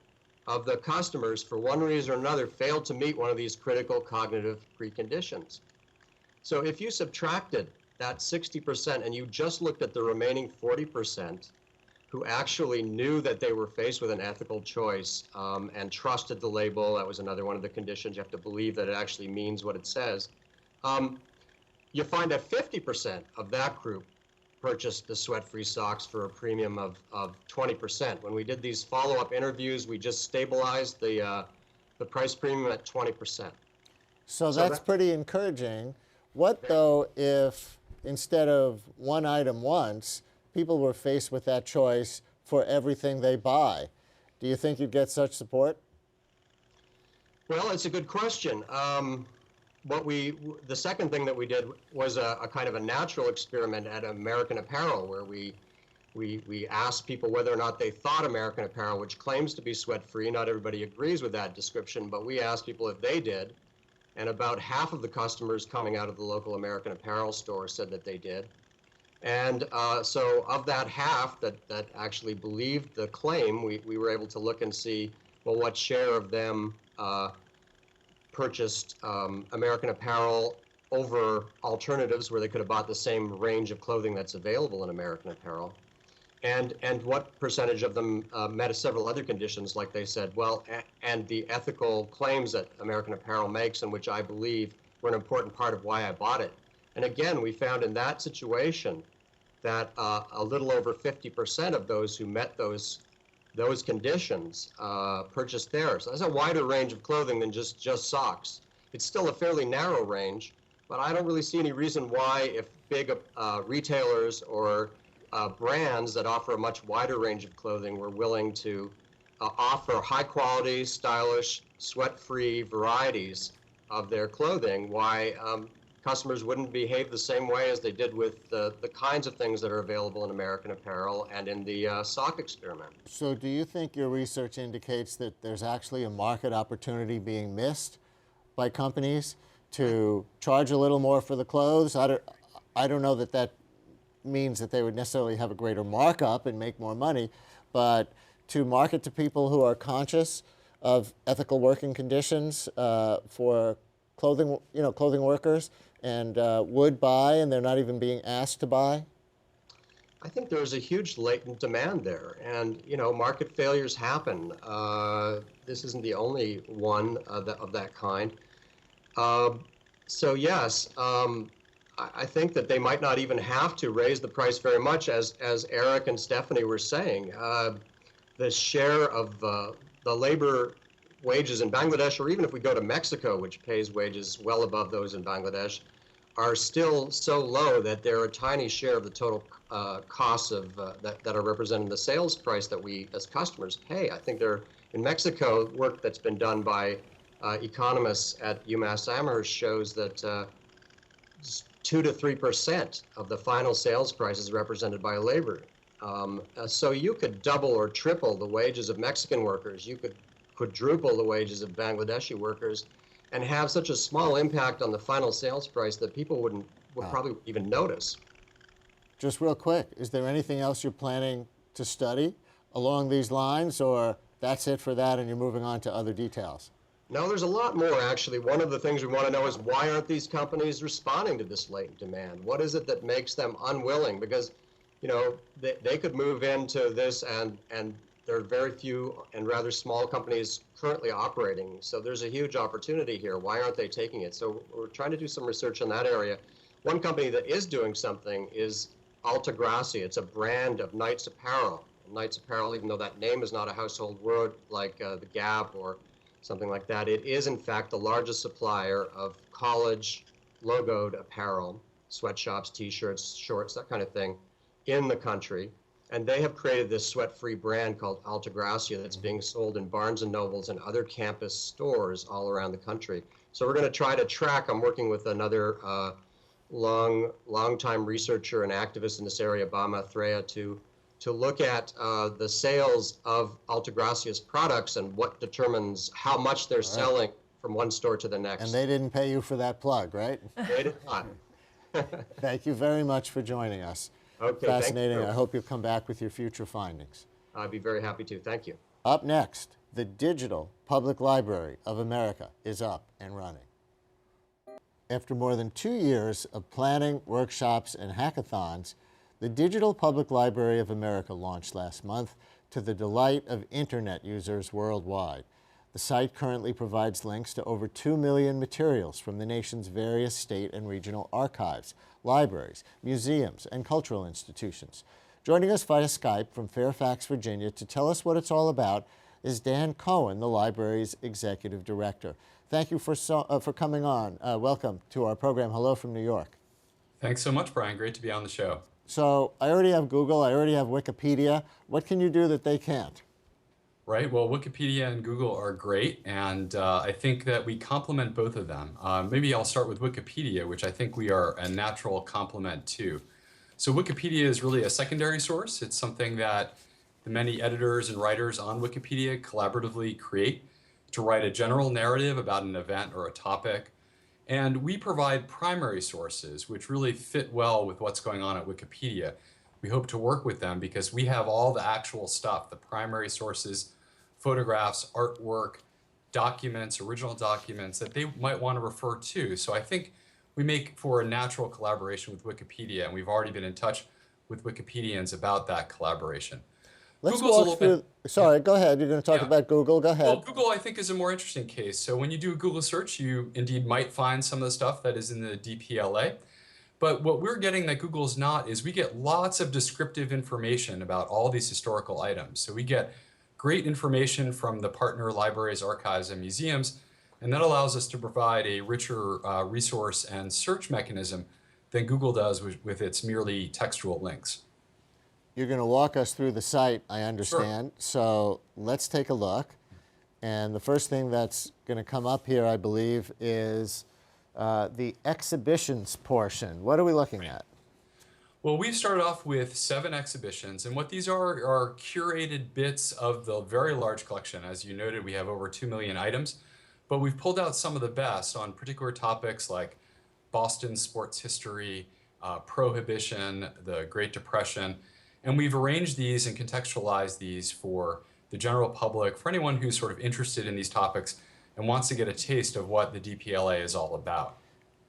of the customers, for one reason or another, failed to meet one of these critical cognitive preconditions. So if you subtracted that 60% and you just looked at the remaining 40% who actually knew that they were faced with an ethical choice and trusted the label, that was another one of the conditions, you have to believe that it actually means what it says, you find that 50% of that group purchased the sweat-free socks for a premium of 20%. When we did these follow-up interviews, we just stabilized the price premium at 20%. So that's pretty encouraging. What, though, if instead of one item once, people were faced with that choice for everything they buy? Do you think you'd get such support? Well, it's a good question. The second thing that we did was a kind of a natural experiment at American Apparel, where we asked people whether or not they thought American Apparel, which claims to be sweat-free, not everybody agrees with that description, but we asked people if they did, and about half of the customers coming out of the local American Apparel store said that they did. And so of that half that actually believed the claim, we were able to look and see, well, what share of them purchased American Apparel over alternatives where they could have bought the same range of clothing that's available in American Apparel, and what percentage of them met several other conditions, like they said, well, and the ethical claims that American Apparel makes, and which I believe were an important part of why I bought it. And again, we found in that situation that a little over 50% of those who met those conditions purchased theirs. So that's a wider range of clothing than just socks. It's still a fairly narrow range, but I don't really see any reason why, if big retailers or brands that offer a much wider range of clothing were willing to offer high quality, stylish, sweat-free varieties of their clothing, why customers wouldn't behave the same way as they did with the kinds of things that are available in American Apparel and in the sock experiment. So do you think your research indicates that there's actually a market opportunity being missed by companies to charge a little more for the clothes? I don't know that means that they would necessarily have a greater markup and make more money, but to market to people who are conscious of ethical working conditions for clothing workers, and would buy, and they're not even being asked to buy? I think there's a huge latent demand there, and market failures happen. This isn't the only one of that kind. So yes, I think that they might not even have to raise the price very much, as Eric and Stephanie were saying. The share of the labor wages in Bangladesh, or even if we go to Mexico, which pays wages well above those in Bangladesh, are still so low that they're a tiny share of the total costs of that are represented in the sales price that we as customers pay. I think in Mexico, work that's been done by economists at UMass Amherst shows that 2 to 3% of the final sales price is represented by labor. So you could double or triple the wages of Mexican workers. You could quadruple the wages of Bangladeshi workers, and have such a small impact on the final sales price that people would probably even notice. Just real quick, is there anything else you're planning to study along these lines, or that's it for that and you're moving on to other details? No, there's a lot more, actually. One of the things we want to know is why aren't these companies responding to this latent demand? What is it that makes them unwilling? Because, you know, they could move into this, and there are very few and rather small companies currently operating. So there's a huge opportunity here. Why aren't they taking it? So we're trying to do some research in that area. One company that is doing something is Alta Gracia. It's a brand of Knights apparel. Knights apparel, even though that name is not a household word like the Gap or something like that, it is in fact the largest supplier of college logoed apparel, sweatshops, t-shirts, shorts, that kind of thing, in the country. And they have created this sweat-free brand called Alta Gracia that's being sold in Barnes & Nobles and other campus stores all around the country. So we're going to try to track, I'm working with another long-time researcher and activist in this area, Bama Threya, to look at the sales of Alta Gracia's products and what determines how much they're selling from one store to the next. And they didn't pay you for that plug, right? They did not. Thank you very much for joining us. Okay, Fascinating. thank you. I hope you'll come back with your future findings. I'd be very happy to. Thank you. Up next, the Digital Public Library of America is up and running. After more than 2 years of planning, workshops, and hackathons, the Digital Public Library of America launched last month to the delight of Internet users worldwide. The site currently provides links to over 2 million materials from the nation's various state and regional archives, libraries, museums, and cultural institutions. Joining us via Skype from Fairfax, Virginia, to tell us what it's all about is Dan Cohen, the library's executive director. Thank you for coming on. Welcome to our program. Hello from New York. Thanks so much, Brian. Great to be on the show. So I already have Google, I already have Wikipedia. What can you do that they can't? Right. Well, Wikipedia and Google are great, and I think that we complement both of them. Maybe I'll start with Wikipedia, which I think we are a natural complement to. So Wikipedia is really a secondary source. It's something that the many editors and writers on Wikipedia collaboratively create to write a general narrative about an event or a topic. And we provide primary sources, which really fit well with what's going on at Wikipedia. We hope to work with them because we have all the actual stuff, the primary sources, photographs, artwork, documents, original documents that they might want to refer to. So I think we make for a natural collaboration with Wikipedia, and we've already been in touch with Wikipedians about that collaboration. Let's Google's walk through. Sorry, go ahead. You're going to talk about Google. Go ahead. Well, Google, I think, is a more interesting case. So when you do a Google search, you indeed might find some of the stuff that is in the DPLA. But what we're getting that Google's not is we get lots of descriptive information about all these historical items. So we get great information from the partner libraries, archives, and museums, and that allows us to provide a richer resource and search mechanism than Google does with its merely textual links. You're going to walk us through the site, I understand. Sure. So let's take a look. And the first thing that's going to come up here, I believe, is the exhibitions portion. What are we looking at? Well, we've started off with 7 exhibitions, and what these are curated bits of the very large collection. As you noted, we have over 2 million items, but we've pulled out some of the best on particular topics like Boston sports history, Prohibition, the Great Depression, and we've arranged these and contextualized these for the general public, for anyone who's sort of interested in these topics and wants to get a taste of what the DPLA is all about.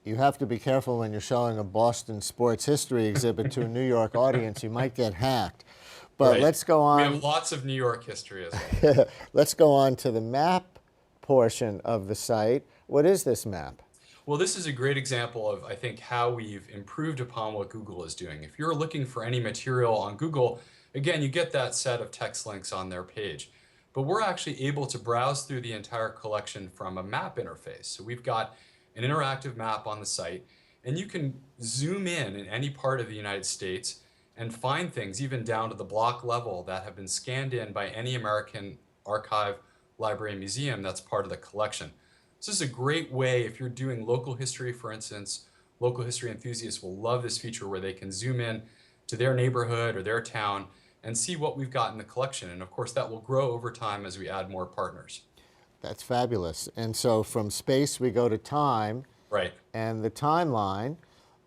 You have to be careful when you're showing a Boston sports history exhibit to a New York audience. You might get hacked. But Right. let's go on. We have lots of New York history as well. Let's go on to the map portion of the site. What is this map? Well, this is a great example of, I think, how we've improved upon what Google is doing. If you're looking for any material on Google, again, you get that set of text links on their page. But we're actually able to browse through the entire collection from a map interface. So we've got an interactive map on the site, and you can zoom in any part of the United States and find things even down to the block level that have been scanned in by any American archive, library, and museum that's part of the collection. This is a great way if you're doing local history, for instance. Local history enthusiasts will love this feature where they can zoom in to their neighborhood or their town and see what we've got in the collection. And of course, that will grow over time as we add more partners. That's fabulous. And so from space, we go to time. Right. And the timeline,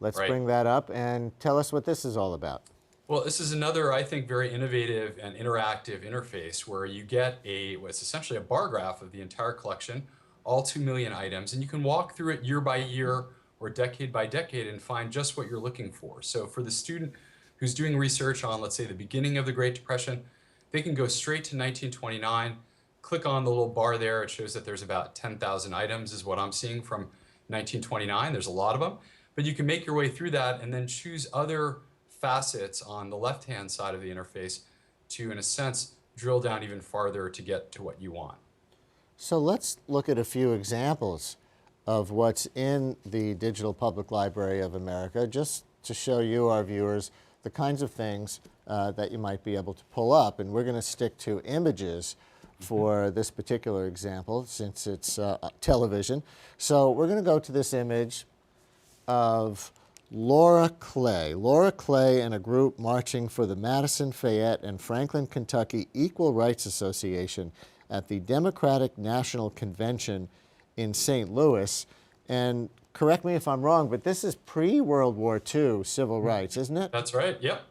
let's Right. bring that up and tell us what this is all about. Well, this is another, I think, very innovative and interactive interface where you get what's essentially a bar graph of the entire collection, all 2 million items, and you can walk through it year by year or decade by decade and find just what you're looking for. So for the student who's doing research on, let's say, the beginning of the Great Depression, they can go straight to 1929, click on the little bar there. It shows that there's about 10,000 items is what I'm seeing from 1929. There's a lot of them, but you can make your way through that and then choose other facets on the left-hand side of the interface to, in a sense, drill down even farther to get to what you want. So let's look at a few examples of what's in the Digital Public Library of America, just to show you, our viewers, the kinds of things that you might be able to pull up. And we're going to stick to images for this particular example, since it's television. So we're going to go to this image of Laura Clay. Laura Clay and a group marching for the Madison, Fayette, and Franklin, Kentucky Equal Rights Association at the Democratic National Convention in St. Louis. And correct me if I'm wrong, but this is pre-World War II civil rights, isn't it? That's right, yep.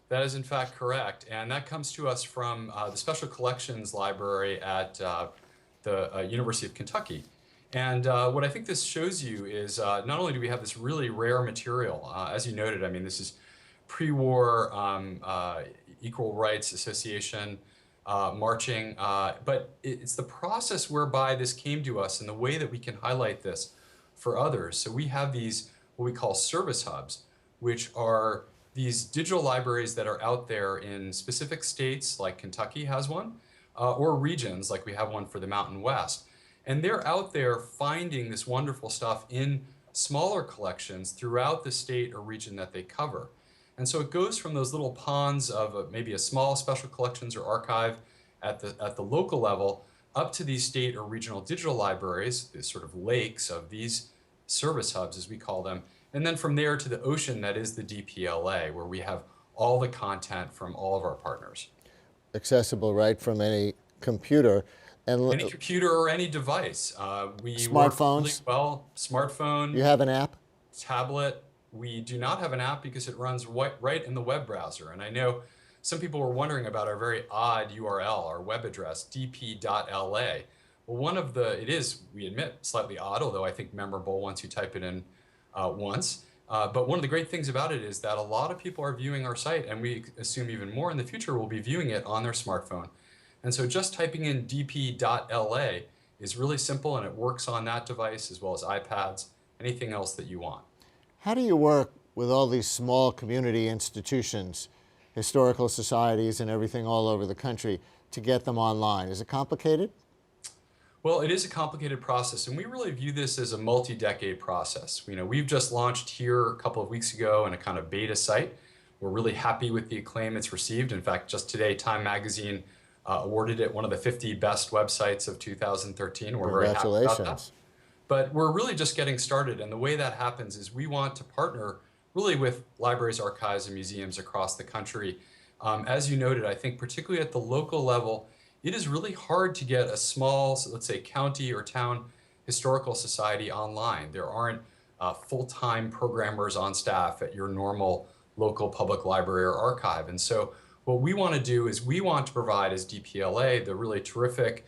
That is in fact correct. And that comes to us from the Special Collections Library at the University of Kentucky. And what I think this shows you is not only do we have this really rare material, as you noted, I mean, this is pre-war Equal Rights Association marching, but it's the process whereby this came to us and the way that we can highlight this for others. So we have these, what we call service hubs, which are these digital libraries that are out there in specific states, like Kentucky has one, or regions, like we have one for the Mountain West. And they're out there finding this wonderful stuff in smaller collections throughout the state or region that they cover. And so it goes from those little ponds of maybe a small special collections or archive at the local level up to these state or regional digital libraries, these sort of lakes of these service hubs, as we call them. And then from there to the ocean that is the DPLA, where we have all the content from all of our partners. Accessible right from any computer. And any computer or any device. We smartphones? work really well. Smartphone. You have an app? Tablet. We do not have an app because it runs right in the web browser. And I know some people were wondering about our very odd URL, our web address, dp.la. Well, it is, we admit, slightly odd, although I think memorable once you type it in once. But one of the great things about it is that a lot of people are viewing our site, and we assume even more in the future will be viewing it on their smartphone. And so just typing in dp.la is really simple, and it works on that device as well as iPads, anything else that you want. How do you work with all these small community institutions, historical societies and everything all over the country to get them online? Is it complicated? Well, it is a complicated process, and we really view this as a multi-decade process. We've just launched here a couple of weeks ago in a kind of beta site. We're really happy with the acclaim it's received. In fact, just today, Time Magazine awarded it one of the 50 best websites of 2013. We're very happy about that. But we're really just getting started, and the way that happens is we want to partner really with libraries, archives, and museums across the country. As you noted, I think particularly at the local level, it is really hard to get a small, let's say, county or town historical society online. There aren't full-time programmers on staff at your normal local public library or archive. And so what we want to do is we want to provide as DPLA the really terrific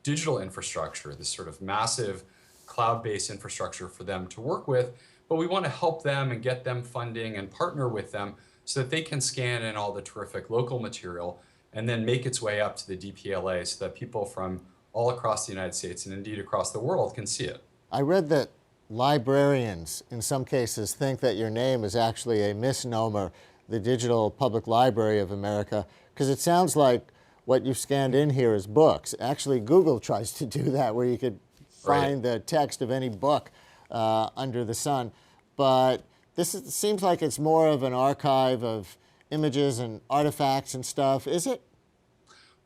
digital infrastructure, this sort of massive cloud-based infrastructure for them to work with, but we want to help them and get them funding and partner with them so that they can scan in all the terrific local material and then make its way up to the DPLA so that people from all across the United States and indeed across the world can see it. I read that librarians in some cases think that your name is actually a misnomer, the Digital Public Library of America, because it sounds like what you've scanned in here is books. Actually, Google tries to do that, where you could find the text of any book under the sun. But seems like it's more of an archive of images and artifacts and stuff, is it?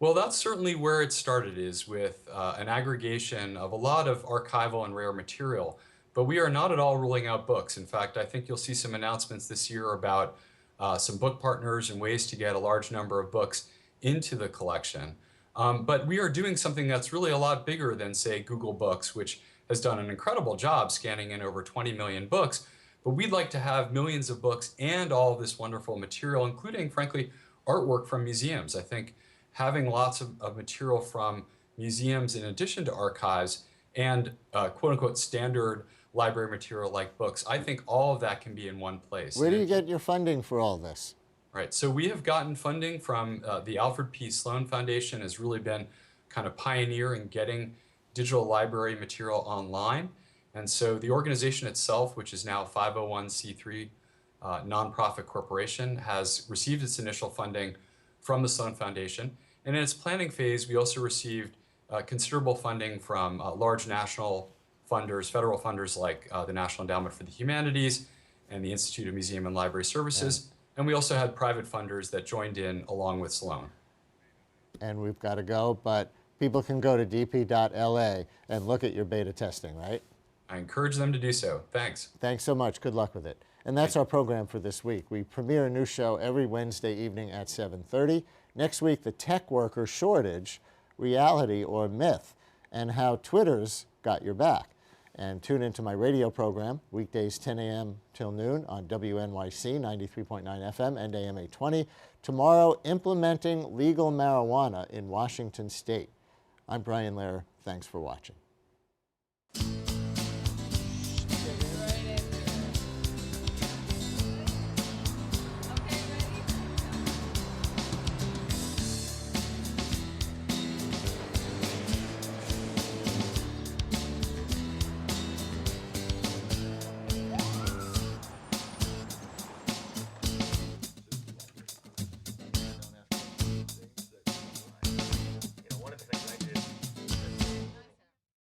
Well, that's certainly where it started, is with an aggregation of a lot of archival and rare material. But we are not at all ruling out books. In fact, I think you'll see some announcements this year about some book partners and ways to get a large number of books into the collection. But we are doing something that's really a lot bigger than, say, Google Books, which has done an incredible job scanning in over 20 million books. But we'd like to have millions of books and all of this wonderful material, including, frankly, artwork from museums. I think having lots of material from museums in addition to archives and quote unquote standard library material like books, I think all of that can be in one place. Where do you get your funding for all this? Right, so we have gotten funding from the Alfred P. Sloan Foundation, has really been kind of pioneer in getting digital library material online. And so the organization itself, which is now a 501c3 nonprofit corporation, has received its initial funding from the Sloan Foundation. And in its planning phase, we also received considerable funding from large national funders, federal funders like the National Endowment for the Humanities and the Institute of Museum and Library Services. Yeah. And we also had private funders that joined in along with Sloan. And we've got to go, but people can go to dp.la and look at your beta testing, right? I encourage them to do so. Thanks. Thanks so much. Good luck with it. And that's our program for this week. We premiere a new show every Wednesday evening at 7:30. Next week, the tech worker shortage, reality or myth, and how Twitter's got your back. And tune into my radio program, weekdays 10 a.m. till noon on WNYC 93.9 FM and AM 820. Tomorrow, implementing legal marijuana in Washington State. I'm Brian Lehrer. Thanks for watching.